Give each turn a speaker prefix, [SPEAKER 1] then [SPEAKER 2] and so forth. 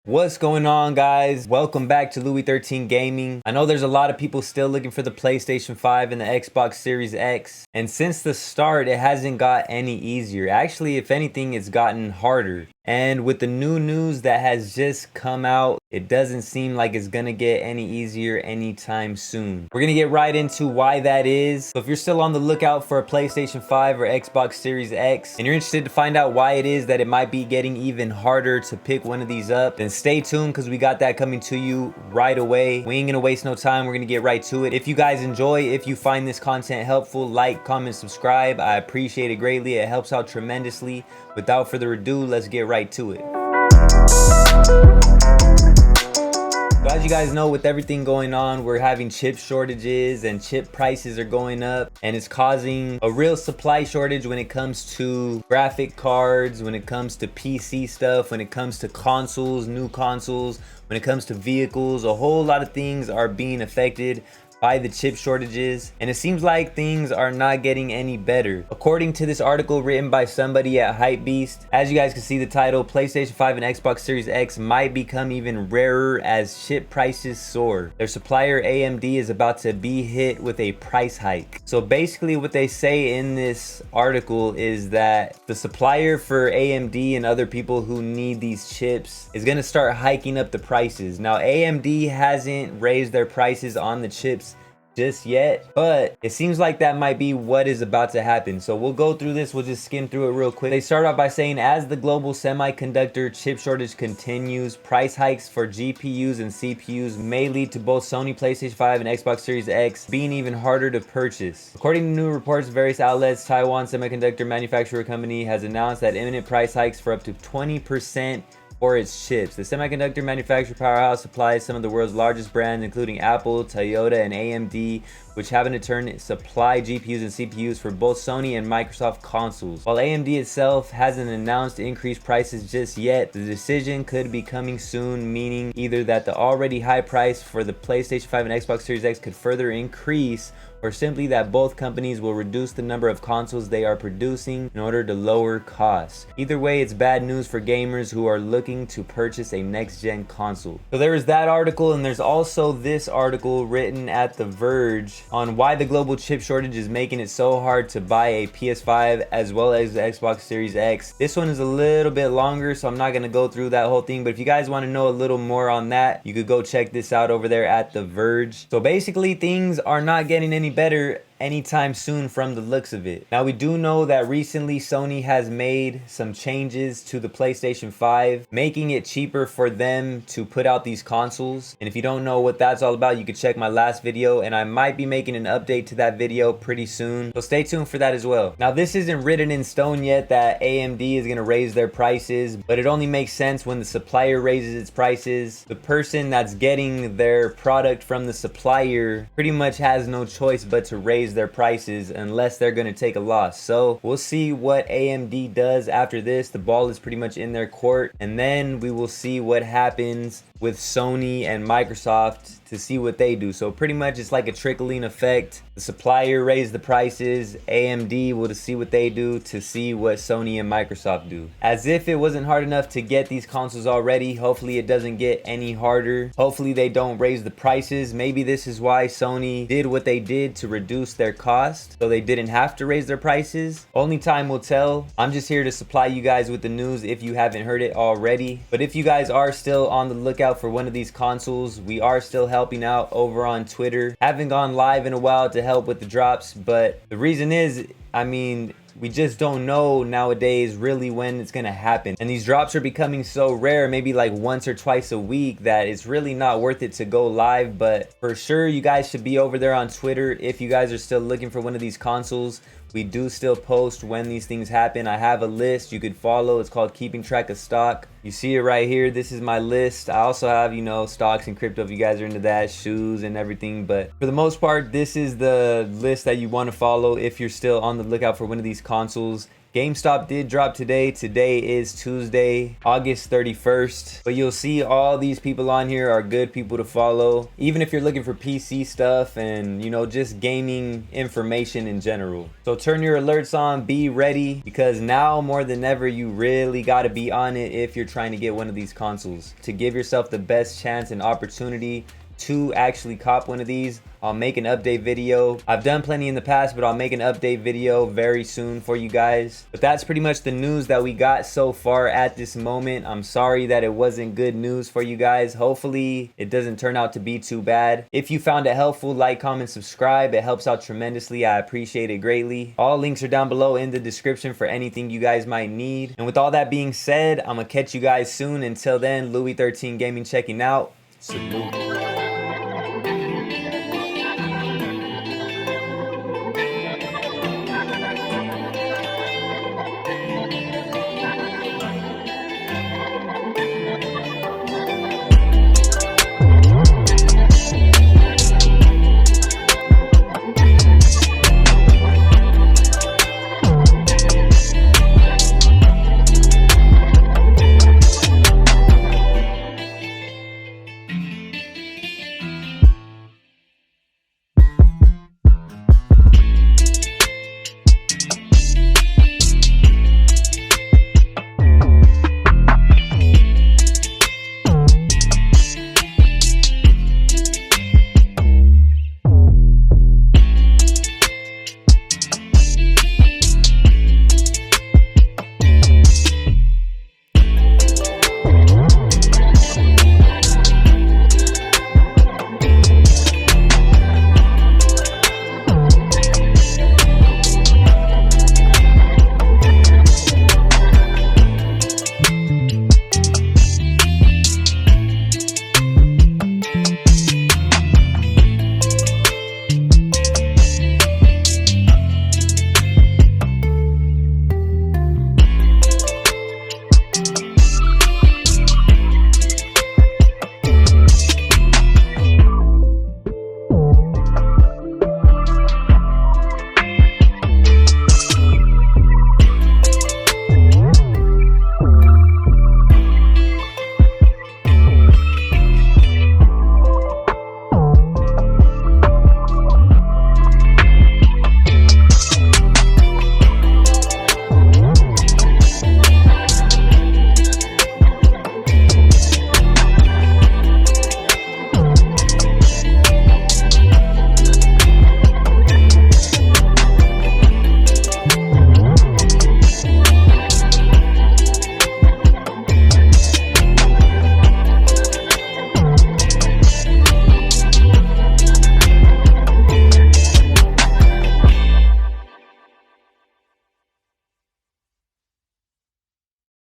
[SPEAKER 1] What's going on, guys? Welcome back to Louis 13 Gaming. I know there's a lot of people still looking for the PlayStation 5 and the Xbox Series X, and since the start it hasn't got any easier. Actually, if anything, it's gotten harder. And with the new news that has just come out, it doesn't seem like it's gonna get any easier anytime soon. We're gonna get right into why that is. So if you're still on the lookout for a PlayStation 5 or Xbox Series X, and you're interested to find out why it is that it might be getting even harder to pick one of these up, then stay tuned because we got that coming to you right away. We ain't gonna waste no time. We're gonna get right to it. If you guys enjoy, if you find this content helpful, like, comment, subscribe. I appreciate it greatly. It helps out tremendously. Without further ado, let's get right to it. So as you guys know, with everything going on, we're having chip shortages and chip prices are going up, and it's causing a real supply shortage when it comes to graphic cards, when it comes to PC stuff, when it comes to consoles, new consoles, when it comes to vehicles. A whole lot of things are being affected by the chip shortages, and it seems like things are not getting any better. According to this article written by somebody at Hypebeast, as you guys can see the title, PlayStation 5 and Xbox Series X might become even rarer as chip prices soar. Their supplier AMD is about to be hit with a price hike. So basically what they say in this article is that the supplier for AMD and other people who need these chips is going to start hiking up the prices. Now AMD hasn't raised their prices on the chips just yet, but it seems like that might be what is about to happen. So we'll go through this, we'll just skim through it real quick. They start off by saying, as the global semiconductor chip shortage continues, price hikes for GPUs and CPUs may lead to both Sony PlayStation 5 and Xbox Series X being even harder to purchase. According to new reports, various outlets, Taiwan Semiconductor Manufacturer Company has announced that imminent price hikes for up to 20% for its chips. The semiconductor manufacturer powerhouse supplies some of the world's largest brands, including Apple, Toyota, and AMD, which have in turn supply GPUs and CPUs for both Sony and Microsoft consoles. While AMD itself hasn't announced increased prices just yet, the decision could be coming soon, meaning either that the already high price for the PlayStation 5 and Xbox Series X could further increase, or simply that both companies will reduce the number of consoles they are producing in order to lower costs. Either way, it's bad news for gamers who are looking to purchase a next-gen console. So there is that article, and there's also this article written at The Verge on why the global chip shortage is making it so hard to buy a PS5 as well as the Xbox Series X. This one is a little bit longer, so I'm not going to go through that whole thing, but if you guys want to know a little more on that, you could go check this out over there at The Verge. So basically, things are not getting any better anytime soon from the looks of it. Now we do know that recently Sony has made some changes to the PlayStation 5, making it cheaper for them to put out these consoles. And if you don't know what that's all about, you can check my last video, and I might be making an update to that video pretty soon, so stay tuned for that as well. Now this isn't written in stone yet that AMD is going to raise their prices, but it only makes sense when the supplier raises its prices. The person that's getting their product from the supplier pretty much has no choice but to raise their prices unless they're going to take a loss. So we'll see what AMD does after this. The ball is pretty much in their court, and then we will see what happens with Sony and Microsoft to see what they do. So pretty much it's like a trickling effect. The supplier raised the prices, AMD will see what they do to see what Sony and Microsoft do. As if it wasn't hard enough to get these consoles already, hopefully it doesn't get any harder. Hopefully they don't raise the prices. Maybe this is why Sony did what they did to reduce their cost, so they didn't have to raise their prices. Only time will tell. I'm just here to supply you guys with the news if you haven't heard it already. But if you guys are still on the lookout for one of these consoles, we are still helping out over on Twitter. Haven't gone live in a while to help with the drops, but the reason is, I mean, we just don't know nowadays really when it's gonna happen, and these drops are becoming so rare, maybe like once or twice a week, that it's really not worth it to go live. But for sure you guys should be over there on Twitter if you guys are still looking for one of these consoles. We do still post when these things happen. I have a list you could follow. It's called Keeping Track of Stock. You see it right here. This is my list. I also have, you know, stocks and crypto if you guys are into that, shoes and everything. But for the most part, this is the list that you want to follow if you're still on the lookout for one of these consoles. GameStop did drop today. Today is Tuesday, August 31st. But you'll see all these people on here are good people to follow. Even if you're looking for PC stuff and, you know, just gaming information in general. So turn your alerts on, be ready, because now more than ever, you really got to be on it if you're trying to get one of these consoles. To give yourself the best chance and opportunity to actually cop one of these, I'll make an update video. I've done plenty in the past, but I'll make an update video very soon for you guys. But that's pretty much the news that we got so far at this moment. I'm sorry that it wasn't good news for you guys. Hopefully it doesn't turn out to be too bad. If you found it helpful, like, comment, subscribe. It helps out tremendously. I appreciate it greatly. All links are down below in the description for anything you guys might need. And with all that being said, I'm gonna catch you guys soon. Until then, Louis 13 Gaming checking out. Salute.